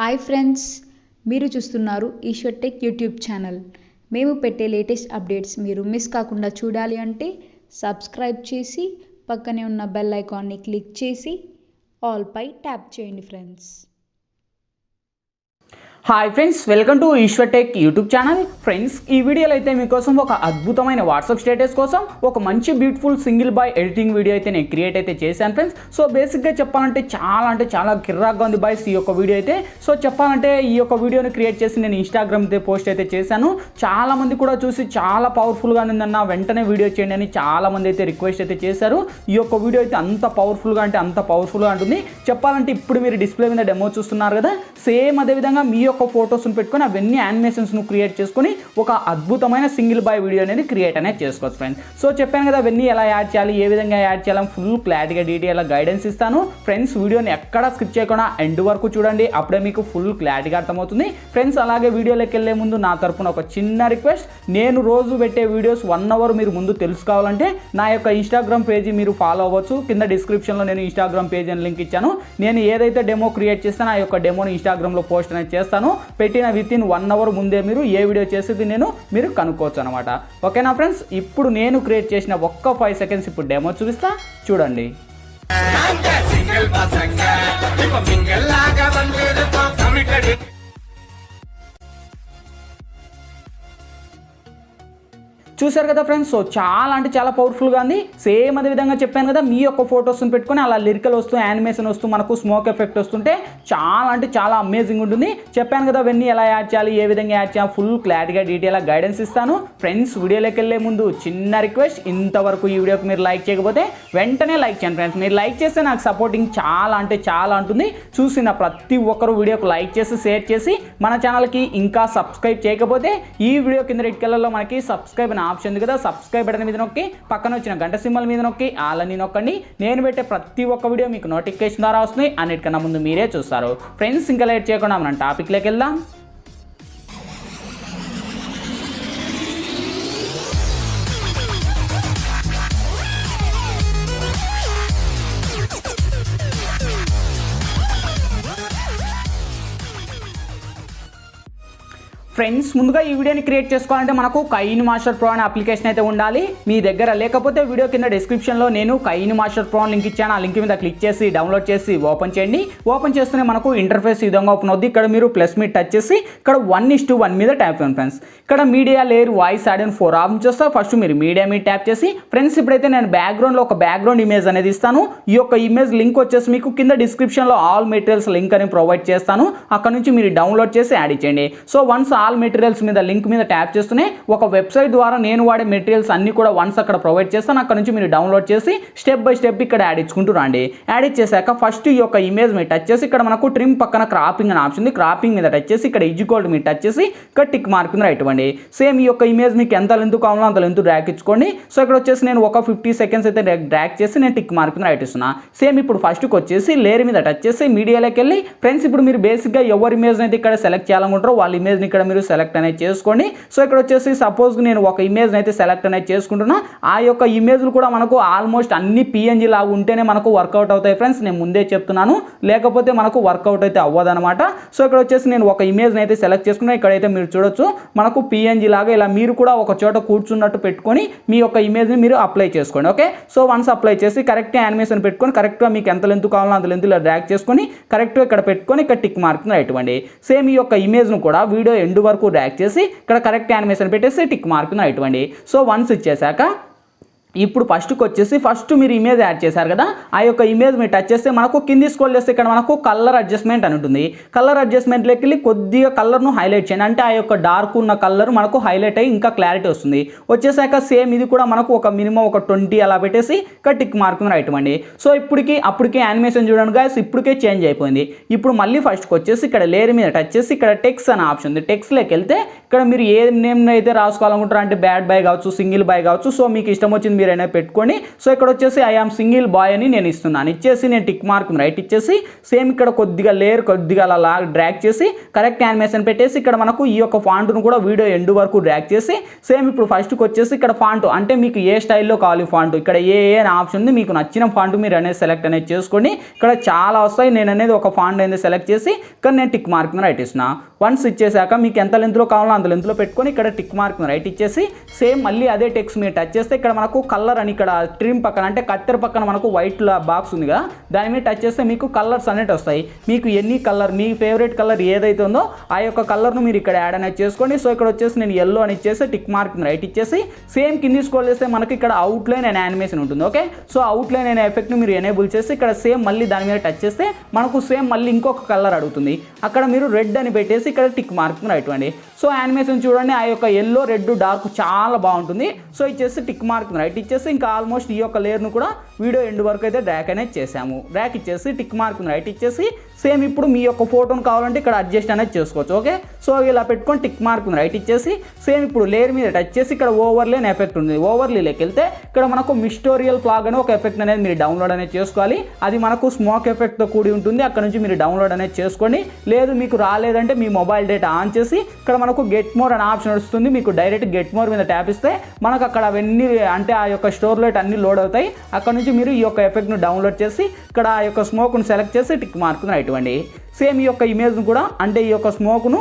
Hi friends, మీరు చూస్తున్నారు Eshwar tech YouTube channel. మేము పెట్టే లేటెస్ట్ అప్డేట్స్ మీరు మిస్ కాకుండా చూడాలి అంటే సబ్స్క్రైబ్ చేసి పక్కనే ఉన్న బెల్ ఐకాన్ని క్లిక్ చేసి ఆల్ పై ట్యాప్ చేయండి friends. Hi friends, welcome to Eshwar tech YouTube channel. Friends, ఈ వీడియోలో అయితే మీకోసం ఒక అద్భుతమైన వాట్సాప్ స్టేటస్ కోసం ఒక మంచి beautiful single boy editing video అయితే నేను క్రియేట్ అయితే చేశాను ఫ్రెండ్స్. సో బేసిక్గా చెప్పాలంటే చాలా కిర్రాక్గా ఉంది బాయ్స్ ఈ యొక్క వీడియో అయితే. సో చెప్పాలంటే ఈ యొక్క వీడియోని క్రియేట్ చేసి నేను ఇన్స్టాగ్రామ్ అయితే పోస్ట్ అయితే చేశాను. చాలామంది కూడా చూసి చాలా పవర్ఫుల్గా ఉందన్న వెంటనే వీడియో చేయండి అని చాలామంది అయితే రిక్వెస్ట్ అయితే చేశారు. ఈ యొక్క వీడియో అయితే అంత పవర్ఫుల్గా ఉంటుంది. చెప్పాలంటే ఇప్పుడు మీరు డిస్ప్లే మీద డెమో చూస్తున్నారు కదా, సేమ్ అదేవిధంగా మీ యొక్క ఫొటోస్ను పెట్టుకొని అవన్నీ యానిమేషన్స్ను క్రియేట్ చేసుకొని ఒక అద్భుతమైన సింగిల్ బాయ్ వీడియో అనేది క్రియేట్ అనేది చేసుకోవచ్చు ఫ్రెండ్స్. సో చెప్పాను కదా, అవన్నీ ఎలా యాడ్ చేయాలి, ఏ విధంగా యాడ్ చేయాలని ఫుల్ క్లారిటీగా డీటెయిల్గా గైడెన్స్ ఇస్తాను ఫ్రెండ్స్. వీడియోని ఎక్కడ స్కిప్ చేయకుండా ఎండ్ వరకు చూడండి, అప్పుడే మీకు ఫుల్ క్లారిటీగా అర్థమవుతుంది ఫ్రెండ్స్. అలాగే వీడియోలోకి వెళ్ళే ముందు నా తరపున ఒక చిన్న రిక్వెస్ట్, నేను రోజు పెట్టే వీడియోస్ 1 అవర్ మీరు ముందు తెలుసుకోవాలంటే నా యొక్క ఇన్స్టాగ్రామ్ పేజీ మీరు ఫాలో అవ్వచ్చు. కింద డిస్క్రిప్షన్లో నేను ఇన్స్టాగ్రామ్ పేజీ అని లింక్ ఇచ్చాను. నేను ఏదైతే డెమో క్రియేట్ చేస్తానో ఆ యొక్క డెమోని ఇన్స్టాగ్రామ్లో పోస్ట్ అనేది చేస్తాను. పెట్టిన వితిన్ 1 అవర్ ముందే మీరు ఏ వీడియో చేసేది మీరు కనుక్కోవచ్చు అనమాట. ఓకేనా ఫ్రెండ్స్, ఇప్పుడు నేను క్రియేట్ చేసిన ఒక్క 5 సెకండ్స్ ఇప్పుడు డెమో చూపిస్తా, చూడండి. చూసారు కదా ఫ్రెండ్స్, సో చాలా పవర్ఫుల్గా ఉంది. సేమ్ అదే విధంగా చెప్పాను కదా, మీ యొక్క ఫొటోస్ని పెట్టుకొని అలా లిరికల్ వస్తూ యానిమేషన్ వస్తూ మనకు స్మోక్ ఎఫెక్ట్ వస్తుంటే చాలా అమేజింగ్ ఉంటుంది. చెప్పాను కదా, అవన్నీ ఎలా యాడ్ చేయాలి, ఏ విధంగా యాడ్ చేయాలి ఫుల్ క్లారిటీగా డీటెయిల్గా గైడెన్స్ ఇస్తాను ఫ్రెండ్స్. వీడియోలోకి వెళ్ళే ముందు చిన్న రిక్వెస్ట్, ఇంతవరకు ఈ వీడియోకి మీరు లైక్ చేయకపోతే వెంటనే లైక్ చేయండి ఫ్రెండ్స్. మీరు లైక్ చేస్తే నాకు సపోర్టింగ్ చాలా ఉంటుంది. చూసిన ప్రతి ఒక్కరు వీడియోకి లైక్ చేసి షేర్ చేసి మన ఛానల్కి ఇంకా సబ్స్క్రైబ్ చేయకపోతే ఈ వీడియో కింద రెడ్ కలర్లో మనకి సబ్స్క్రైబ్ ఆప్షన్ ఉంది కదా, సబ్స్క్రైబ్ బటన్ మీద నొక్కి పక్కన వచ్చిన గంట సింబల్ మీద నొక్కి ఆల్ అని నొక్కండి. నేను పెట్టే ప్రతి ఒక్క వీడియో మీకు నోటిఫికేషన్ ద్వారా వస్తుంది. అన్నిటికన్నా ముందు మీరే చూస్తారు ఫ్రెండ్స్. ఇంకా లేట్ చేయకుండా మనం టాపిక్లోకి వెళ్దాం. ఫ్రెండ్స్, ముందుగా ఈ వీడియోని క్రియేట్ చేసుకోవాలంటే మనకు కైన్ మాస్టర్ ప్రో అనే అప్లికేషన్ అయితే ఉండాలి. మీ దగ్గర లేకపోతే వీడియో కింద డిస్క్రిప్షన్లో నేను కైన్ మాస్టర్ ప్రో లింక్ ఇచ్చాను. ఆ లింక్ మీద క్లిక్ చేసి డౌన్లోడ్ చేసి ఓపెన్ చేయండి. ఓపెన్ చేస్తేనే మనకు ఇంటర్ఫేస్ ఈ విధంగా ఓపెన్ అవుతుంది. ఇక్కడ మీరు ప్లస్ మీద టచ్ చేసి ఇక్కడ 1:1 మీద ట్యాప్ చేయండి ఫ్రెండ్స్. ఇక్కడ media layer voice add and 4 option చేస్తా. ఫస్ట్ మీరు మీడియా మీద ట్యాప్ చేసి ఫ్రెండ్స్, ఇప్పుడైతే నేను బ్యాక్గ్రౌండ్లో ఒక బ్యాక్గ్రౌండ్ ఇమేజ్ అనేది ఇస్తాను. ఈ యొక్క ఇమేజ్ లింక్ వచ్చేసి మీకు కింద డిస్క్రిప్షన్లో ఆల్ మెటీరియల్స్ లింక్ అని ప్రొవైడ్ చేస్తాను. అక్కడ నుంచి మీరు డౌన్లోడ్ చేసి యాడ్ ఇచ్చేయండి. సో వన్స్ ఆల్ మెటీరియల్స్ మీద లింక్ మీద ట్యాప్ చేస్తూనే ఒక వెబ్సైట్ ద్వారా నేను వాడే మెటీరియల్స్ అన్ని కూడా వన్స్ అక్కడ ప్రొవైడ్ చేస్తాను. అక్కడ నుంచి మీరు డౌన్లోడ్ చేసి స్టెప్ బై స్టెప్ ఇక్కడ యాడ్ ఇచ్చుకుంటూ రండి. యాడ్ ఇచ్చేసాక ఫస్ట్ ఈ యొక్క ఇమేజ్ మీద టచ్ చేసి ఇక్కడ మనకు ట్రిమ్ పక్కన క్రాపింగ్ అని ఆప్షన్ ఉంది. క్రాపింగ్ మీద టచ్ చేసి ఇక్కడ ఈక్వల్ టు మీద టచ్ చేసి ఇక్కడ టిక్ మార్క్ మీద రైట్ ఇవ్వండి. సేమ్ ఈ యొక్క ఇమేజ్ మీకు ఎంత లెంత్ కావాలో అంత లెంత్ డ్రాగ్ ఇచ్చుకోండి. సో ఇక్కడ వచ్చేసి నేను ఒక 50 సెకండ్స్ అయితే డ్రాగ్ చేసి నేను టిక్ మార్క్ మీద రైట్ ఇస్తున్నా. సేమ్ ఇప్పుడు ఫస్ట్కి వచ్చేసి లేయర్ మీద టచ్ చేసి మీడియాలోకి వెళ్ళి ఫ్రెండ్స్, ఇప్పుడు మీరు బేసిక్గా ఎవరి ఇమేజ్ అయితే ఇక్కడ సెలెక్ట్ చేయాలనుకుంటారో వాళ్ళ ఇమేజ్ని ఇక్కడ మీరు సెలెక్ట్ అనేది చేసుకోండి. సో ఇక్కడ వచ్చేసి సపోజ్ నేను ఒక ఇమేజ్ అయితే సెలెక్ట్ అనేది చేసుకుంటున్నా. ఆ యొక్క ఇమేజ్లు కూడా మనకు ఆల్మోస్ట్ అన్ని PNG లాగా ఉంటేనే మనకు వర్కౌట్ అవుతాయి ఫ్రెండ్స్. నేను ముందే చెప్తున్నాను, లేకపోతే మనకు వర్కౌట్ అయితే అవ్వదనమాట. సో ఇక్కడ వచ్చేసి నేను ఒక ఇమేజ్ని అయితే సెలెక్ట్ చేసుకున్నా. ఇక్కడైతే మీరు చూడొచ్చు మనకు PNG లాగా ఇలా మీరు కూడా ఒక చోట కూర్చున్నట్టు పెట్టుకొని మీ యొక్క ఇమేజ్ని మీరు అప్లై చేసుకోండి. ఓకే, సో వన్స్ అప్లై చేసి కరెక్ట్ యానిమేషన్ పెట్టుకొని కరెక్ట్గా మీకు ఎంత లెంత్ కావాలో అంత లెంత్ ఇలా డ్రాగ్ చేసుకొని కరెక్ట్గా ఇక్కడ పెట్టుకొని ఇక్కడ టిక్ మార్క్ రైట్ ఇవ్వండి. సేమ్ ఈ యొక్క ఇమేజ్ను కూడా వీడియో ఎండ్ వరకు డ్రాగ్ చేసి ఇక్కడ కరెక్ట్ యానిమేషన్ పెట్టేసి టిక్ మార్క్ రైట్ ఇవ్వండి. సో వన్స్ ఇచ్చేసాక ఇప్పుడు ఫస్ట్ మీరు ఇమేజ్ యాడ్ చేశారు కదా, ఆ యొక్క ఇమేజ్ మీరు టచ్ చేస్తే మనకు కింది స్క్రోల్ చేస్తే ఇక్కడ మనకు కలర్ అడ్జస్ట్మెంట్ అని ఉంటుంది. కలర్ అడ్జస్ట్మెంట్లోకి వెళ్ళి కొద్దిగా కలర్ను హైలైట్ చేయండి. అంటే ఆ యొక్క డార్క్ ఉన్న కలర్ మనకు హైలైట్ అయ్యి ఇంకా క్లారిటీ వస్తుంది. వచ్చేసాక సేమ్ ఇది కూడా మనకు ఒక మినిమం ఒక 20 అలా పెట్టేసి ఇక్కడ టిక్ మార్క్ రైట్ ఇవ్వండి. సో అప్పటికే యానిమేషన్ చూడండి గాయస్, ఇప్పటికే చేంజ్ అయిపోయింది. ఇప్పుడు మళ్ళీ ఫస్ట్కి వచ్చేసి ఇక్కడ లేయర్ మీద టచ్ చేసి ఇక్కడ టెక్స్ట్ అనే ఆప్షన్ ఉంది. టెక్స్ట్లోకి వెళ్తే ఇక్కడ మీరు ఏ నేమ్ అయితే రాసుకోవాలనుకుంటారో, అంటే బ్యాడ్ బాయ్ కావచ్చు, సింగిల్ బాయ్ కావచ్చు. సో మీకు ఇష్టం వచ్చింది మీరు అనేది పెట్టుకోండి. సో ఇక్కడ వచ్చేసి ఐ ఆమ్ సింగిల్ బాయ్ అని నేను ఇస్తున్నాను. ఇచ్చేసి నేను టిక్ మార్క్ రైట్ ఇచ్చేసి సేమ్ ఇక్కడ కొద్దిగా లేయర్ కొద్దిగా అలా డ్రాగ్ చేసి కరెక్ట్ యానిమేషన్ పెట్టేసి ఇక్కడ మనకు ఈ యొక్క ఫాంట్ను కూడా వీడియో ఎండ్ వరకు డ్రాగ్ చేసి సేమ్ ఇప్పుడు ఫస్ట్కి వచ్చేసి ఇక్కడ ఫాంట్ అంటే మీకు ఏ స్టైల్లో కావాలి ఫాంట్ ఇక్కడ ఏ అని ఆప్షన్ ఉంది. మీకు నచ్చిన ఫాంట్ మీరు అనేది సెలెక్ట్ అనేది చేసుకోండి. ఇక్కడ చాలా వస్తాయి. నేను అనేది ఒక ఫాంట్ అనేది సెలెక్ట్ చేసి ఇక్కడ నేను టిక్ మార్క్ రైట్ ఇస్తున్నా. వన్స్ ఇచ్చేసాక మీకు ఎంత లెంత్లో కావాలో అంత లెంత్లో పెట్టుకొని ఇక్కడ టిక్ మార్క్ రైట్ ఇచ్చేసి సేమ్ మళ్ళీ అదే టెక్స్ట్ మీరు టచ్ చేస్తే ఇక్కడ మనకు కలర్ అని ఇక్కడ ట్రిమ్ పక్కన అంటే కత్తెర పక్కన మనకు వైట్ బాక్స్ ఉంది కదా, దాని మీద టచ్ చేస్తే మీకు కలర్స్ అనేవి వస్తాయి. మీకు ఎన్ని కలర్ మీ ఫేవరెట్ కలర్ ఏదైతే ఉందో ఆ యొక్క కలర్ను మీరు ఇక్కడ యాడ్ అనేది చేసుకోండి. సో ఇక్కడ వచ్చేసి నేను ఎల్లో అని ఇచ్చేసి టిక్ మార్క్ రైట్ ఇచ్చేసి సేమ్ కింది స్క్రోల్ చేస్తే మనకి ఇక్కడ అవుట్లైన్ అనే యానిమేషన్ ఉంటుంది. ఓకే, సో అవుట్లైన్ అనే ఎఫెక్ట్ని మీరు ఎనేబుల్ చేసి ఇక్కడ సేమ్ మళ్ళీ దాని మీద టచ్ చేస్తే మనకు సేమ్ మళ్ళీ ఇంకొక కలర్ అడుగుతుంది. అక్కడ మీరు రెడ్ అని పెట్టేసి ఇక్కడ టిక్ మార్క్ రైట్ ఇవ్వండి. సో యానిమేషన్ చూడండి, ఆ యొక్క ఎల్లో రెడ్ డార్క్ చాలా బాగుంటుంది. సో ఇచ్చేసి టిక్ మార్క్ రైట్ ఇచ్చేసి ఇంకా ఆల్మోస్ట్ ఈ యొక్క లేయర్ను కూడా వీడియో ఎండ్ వరకు అయితే డ్రాక్ అనేది చేసాము. డ్రాక్ ఇచ్చేసి టిక్ మార్క్ రైట్ ఇచ్చేసి సేమ్ ఇప్పుడు మీ యొక్క ఫోటోను కావాలంటే ఇక్కడ అడ్జస్ట్ అనేది చేసుకోవచ్చు. ఓకే, సో ఇలా పెట్టుకొని టిక్ మార్క్ రైట్ ఇచ్చేసి సేమ్ ఇప్పుడు లేయర్ మీద టచ్ చేసి ఇక్కడ ఓవర్లే అనే ఎఫెక్ట్ ఉంది. ఓవర్లీలోకి వెళ్తే ఇక్కడ మనకు మిస్టోరియల్ ఫ్లాగ్ అని ఒక ఎఫెక్ట్ అనేది మీరు డౌన్లోడ్ అనేది చేసుకోవాలి. అది మనకు స్మోక్ ఎఫెక్ట్తో కూడి ఉంటుంది. అక్కడ నుంచి మీరు డౌన్లోడ్ అనేది చేసుకోండి. లేదు మీకు రాలేదంటే మీ మొబైల్ డేటా ఆన్ చేసి ఇక్కడ మనకు గెట్ మోర్ అనే ఆప్షన్ వస్తుంది. మీకు డైరెక్ట్ గెట్ మోర్ మీద ట్యాప్ ఇస్తే మనకు అక్కడ అవన్నీ అంటే ఆ యొక్క స్టోర్లో అన్ని లోడ్ అవుతాయి. అక్కడ నుంచి మీరు ఈ యొక్క ఎఫెక్ట్ను డౌన్లోడ్ చేసి ఇక్కడ ఆ యొక్క స్మోక్ను సెలెక్ట్ చేసి టిక్ మార్క్ను రైట్ ఇవ్వండి. సేమ్ ఈ యొక్క ఇమేజ్ను కూడా అంటే ఈ యొక్క స్మోక్ను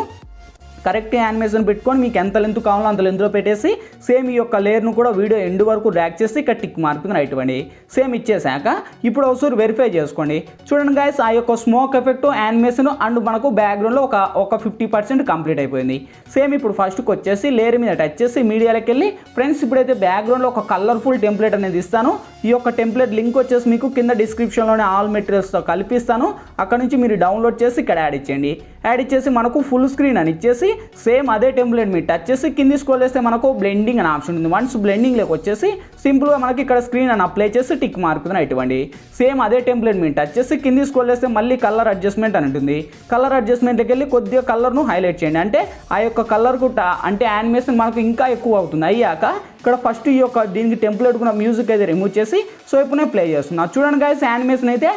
కరెక్ట్ యానిమేషన్ పెట్టుకొని మీకు ఎంత లెంత్ కావాలో అంత లెంత్లో పెట్టేసి సేమ్ ఈ యొక్క లేయర్ను కూడా వీడియో ఎండ్ వరకు డ్రాగ్ చేసి ఇక్కడ టిక్ మార్క్ రైట్ ఇవ్వండి. సేమ్ ఇచ్చేసాక ఇప్పుడు ఒకసారి వెరిఫై చేసుకోండి. చూడండి గైస్, ఆ యొక్క స్మోక్ ఎఫెక్ట్ యానిమేషన్ అండ్ మనకు బ్యాక్గ్రౌండ్లో ఒక 50% కంప్లీట్ అయిపోయింది. సేమ్ ఇప్పుడు ఫస్ట్కి వచ్చేసి లేయర్ మీద టచ్ చేసి మీడియాలోకి వెళ్ళి ఫ్రెండ్స్ ఇప్పుడైతే బ్యాక్గ్రౌండ్లో ఒక కలర్ఫుల్ టెంప్లెట్ అనేది ఇస్తాను. ఈ యొక్క టెంప్లెట్ లింక్ వచ్చేసి మీకు కింద డిస్క్రిప్షన్లోనే ఆల్ మెటీరియల్స్తో కల్పిస్తాను. అక్కడ నుంచి మీరు డౌన్లోడ్ చేసి ఇక్కడ యాడ్ ఇచ్చేయండి. యాడ్ ఇచ్చేసి మనకు ఫుల్ స్క్రీన్ అని ఇచ్చేసి సేమ్ అదే టెంప్లెట్ మీరు టచ్ చేసి కింది స్క్రోల్ చేస్తే మనకు బ్లెండింగ్ అని ఆప్షన్ ఉంది. వన్స్ బ్లెండింగ్లోకి వచ్చేసి సింపుల్గా మనకి ఇక్కడ స్క్రీన్ అని అప్లై చేసి టిక్ మార్క్ రైట్ ఇవ్వండి. సేమ్ అదే టెంప్లెట్ మీరు టచ్ చేసి కింది స్క్రోల్ చేస్తే మళ్ళీ కలర్ అడ్జస్ట్మెంట్ అని ఉంటుంది. కలర్ అడ్జస్ట్మెంట్కి వెళ్ళి కొద్దిగా కలర్ను హైలైట్ చేయండి. అంటే ఆ యొక్క కలర్కు అంటే యానిమేషన్ మనకు ఇంకా ఎక్కువ అవుతుంది. అయ్యాక ఇక్కడ ఫస్ట్ ఈ యొక్క దీనికి టెంప్లెట్ కూడా మ్యూజిక్ అయితే రిమూవ్ చేసి సో ఇప్పుడు నేను ప్లే చేస్తున్నాను. చూడండి గైస్, యానిమేషన్ అయితే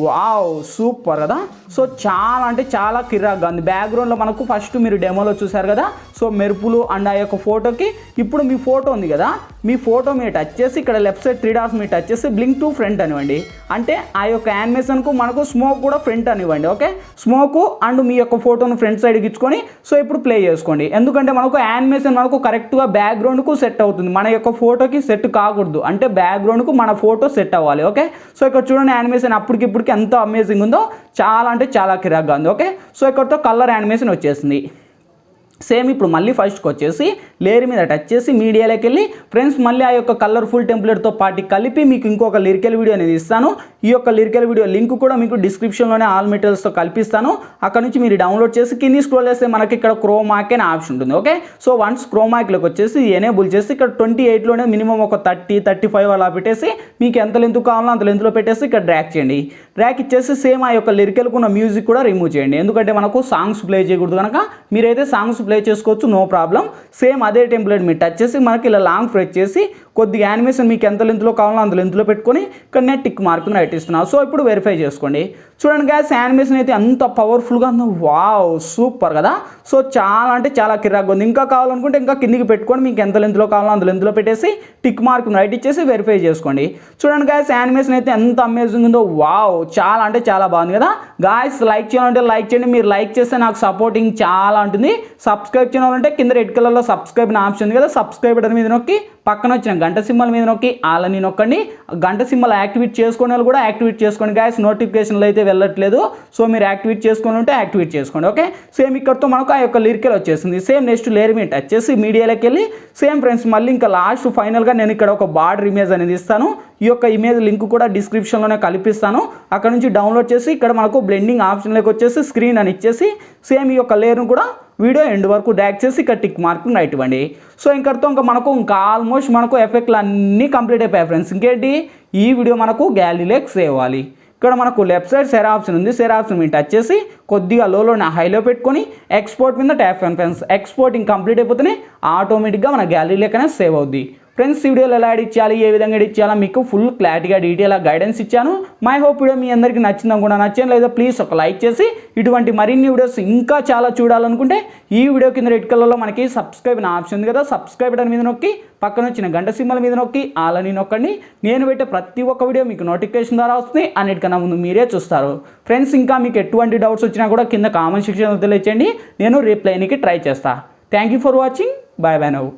వావ్ సూపర్ కదా. సో చాలా అంటే చాలా కిరాక్గా ఉంది. బ్యాక్గ్రౌండ్లో మనకు ఫస్ట్ మీరు డెమోలో చూసారు కదా, సో మెరుపులు అండ్ ఆ యొక్క ఫోటోకి ఇప్పుడు మీ ఫోటో ఉంది కదా, మీ ఫోటో మీరు టచ్ చేసి ఇక్కడ లెఫ్ట్ సైడ్ 3 డాట్స్ మీరు టచ్ చేసి బ్లింక్ టు ఫ్రంట్ అనివ్వండి. అంటే ఆ యొక్క యానిమేషన్కు మనకు స్మోక్ కూడా ఫ్రంట్ అనివ్వండి. ఓకే, స్మోక్ అండ్ మీ యొక్క ఫోటోను ఫ్రంట్ సైడ్కి ఇచ్చుకొని సో ఇప్పుడు ప్లే చేసుకోండి. ఎందుకంటే మనకు యానిమేషన్ మనకు కరెక్ట్గా బ్యాక్గ్రౌండ్కు సెట్ అవుతుంది. మన యొక్క ఫోటోకి సెట్ కాకూడదు, అంటే బ్యాక్గ్రౌండ్కు మన ఫోటో సెట్ అవ్వాలి. ఓకే, సో ఇక్కడ చూడండి యానిమేషన్ అప్పటికిప్పటికి ఎంత అమేజింగ్ ఉందో, చాలా అంటే చాలా కిరాక్గా ఉంది. ఓకే, సో ఇక్కడతో కలర్ యానిమేషన్ వచ్చేసింది. సేమ్ ఇప్పుడు మళ్ళీ ఫస్ట్కి వచ్చేసి లేయర్ మీద టచ్ చేసి మీడియాలోకి వెళ్ళి ఫ్రెండ్స్ మళ్ళీ ఆ యొక్క కలర్ఫుల్ టెంప్లెట్తో పాటు కలిపి మీకు ఇంకొక లిరికల్ వీడియో అనేది ఇస్తాను. ఈ యొక్క లిరికల్ వీడియో లింక్ కూడా మీకు డిస్క్రిప్షన్లోనే ఆల్ మెటీరియల్స్తో కల్పిస్తాను. అక్కడ నుంచి మీరు డౌన్లోడ్ చేసి కింది స్క్రోల్ చేస్తే మనకి ఇక్కడ క్రోమాక్ అనే ఆప్షన్ ఉంటుంది. ఓకే, సో వన్స్ క్రోమాక్లోకి వచ్చేసి ఎనేబుల్ చేసి ఇక్కడ 28లోనే మినిమం ఒక 30-35 అలా పెట్టేసి మీకు ఎంత లెంత్ కావాలో అంత లెంత్లో పెట్టేసి ఇక్కడ డ్రాక్ చేయండి. డ్రాక్ ఇచ్చేసి సేమ్ ఆ యొక్క లిరికల్కు ఉన్న మ్యూజిక్ కూడా రిమూవ్ చేయండి. ఎందుకంటే మనకు సాంగ్స్ ప్లే చేయకూడదు కనుక మీరైతే సాంగ్స్ ప్లే చేసుకోవచ్చు, నో ప్రాబ్లం. సేమ్ అదే టెంప్లెట్ మీరు టచ్ చేసి మనకి ఇలా లాంగ్ ప్రెస్ చేసి కొద్దిగా యానిమేషన్ మీకు ఎంత లెంత్లో కావాలో అంత లెంత్లో పెట్టుకొని ఇక్కడ నేను టిక్ మార్క్ రైట్ ఇస్తున్నాను. సో ఇప్పుడు వెరిఫై చేసుకోండి. చూడండి గ్యాస్, యానిమేషన్ అయితే అంత పవర్ఫుల్గా ఉందో, వావ్ సూపర్ కదా. సో చాలా అంటే చాలా కిరాక్గా ఉంది. ఇంకా కావాలనుకుంటే ఇంకా కిందికి పెట్టుకొని మీకు ఎంత లెంత్లో కావాలో అంత లెంత్లో పెట్టేసి టిక్ మార్క్ రైట్ ఇచ్చేసి వెరిఫై చేసుకోండి. చూడండి గ్యాస్, యానిమేషన్ అయితే ఎంత అమేజింగ్ ఉందో, వావ్ చాలా అంటే చాలా బాగుంది కదా. గాయస్ లైక్ చేయాలంటే లైక్ చేయండి. మీరు లైక్ చేస్తే నాకు సపోర్టింగ్ చాలా ఉంటుంది. సబ్స్క్రైబ్ చేయాలంటే కింద రెడ్ కలర్లో సబ్స్క్రైబ్ అనే ఆప్షన్ ఉంది కదా, సబ్స్క్రైబ్ బటన్ మీద నొక్కి పక్కన వచ్చిన గంట సింబల్ మీద నొక్కి ఆల్ అని నొక్కండి. గంట సింబల్ యాక్టివేట్ చేసుకునే వాళ్ళు కూడా యాక్టివేట్ చేసుకోండి గాయస్. నోటిఫికేషన్లు అయితే వెళ్ళట్లేదు, సో మీరు యాక్టివేట్ చేసుకుని ఉంటే యాక్టివేట్ చేసుకోండి. ఓకే, సేమ్ ఇక్కడతో మనకు ఆ యొక్క లిరికల్ వచ్చేసింది. సేమ్ నెక్స్ట్ లేయర్ మీద టచ్ చేసి మీడియాలోకి వెళ్ళి సేమ్ ఫ్రెండ్స్ మళ్ళీ ఇంకా లాస్ట్ ఫైనల్గా నేను ఇక్కడ ఒక బార్డర్ ఇమేజ్ అనేది ఇస్తాను. ఈ యొక్క ఇమేజ్ లింక్ కూడా డిస్క్రిప్షన్లోనే కల్పిస్తాను. అక్కడ నుంచి డౌన్లోడ్ చేసి ఇక్కడ మనకు బ్లెండింగ్ ఆప్షన్లోకి వచ్చేసి స్క్రీన్ అని ఇచ్చేసి సేమ్ ఈ యొక్క లేయర్ను కూడా వీడియో ఎండ్ వరకు డ్రాగ్ చేసి ఇక్కడ టిక్ మార్క్ రైట్ ఇవ్వండి. సో ఇంకతో మనకు ఆల్మోస్ట్ మనకు ఎఫెక్ట్లు అన్నీ కంప్లీట్ అయిపోయాయి ఫ్రెండ్స్. ఇంకేంటి, ఈ వీడియో మనకు గ్యాలరీలోకి సేవ్ అవ్వాలి. ఇక్కడ మనకు లెఫ్ట్ సైడ్ షేర్ ఆప్షన్ ఉంది. షేర్ ఆప్షన్ మీద టచ్ చేసి కొద్దిగా లోలోనే హైలో పెట్టుకొని ఎక్స్పోర్ట్ మీద ట్యాప్ ఫ్రెండ్స్. ఎక్స్పోర్టింగ్ కంప్లీట్ అయిపోతేనే ఆటోమేటిక్గా మన గ్యాలరీలోకనే సేవ్ అవుద్ది. ఫ్రెండ్స్ వీడియోలో ఎలా ఎడిట్ చేయాలి, ఏ విధంగా ఎడిట్ చేయాలో మీకు ఫుల్ క్లారిటీగా డీటెయిల్గా గైడెన్స్ ఇచ్చాను. మై హోప్ వీడియో మీ అందరికీ నచ్చిందని కూడా, నచ్చిన లేదా ప్లీజ్ ఒక లైక్ చేసి ఇటువంటి మరిన్ని వీడియోస్ ఇంకా చాలా చూడాలనుకుంటే ఈ వీడియో కింద రెడ్ కలర్లో మనకి సబ్స్క్రైబ్ అనే ఆప్షన్ ఉంది కదా, సబ్స్క్రైబ్ బటన్ మీద నొక్కి పక్కన వచ్చిన గంట సింబల్ మీద నొక్కి ఆల్ అని నొక్కండి. నేను పెట్టే ప్రతి ఒక్క వీడియో మీకు నోటిఫికేషన్ ద్వారా వస్తుంది, అన్నిటికన్నా ముందు మీరే చూస్తారు. ఫ్రెండ్స్ ఇంకా మీకు ఎటువంటి డౌట్స్ వచ్చినా కూడా కింద కామెంట్ సెక్షన్లో తెలియచేయండి, నేను రిప్లైనికి ట్రై చేస్తాను. Thank you for watching. Bye bye నవ్వు.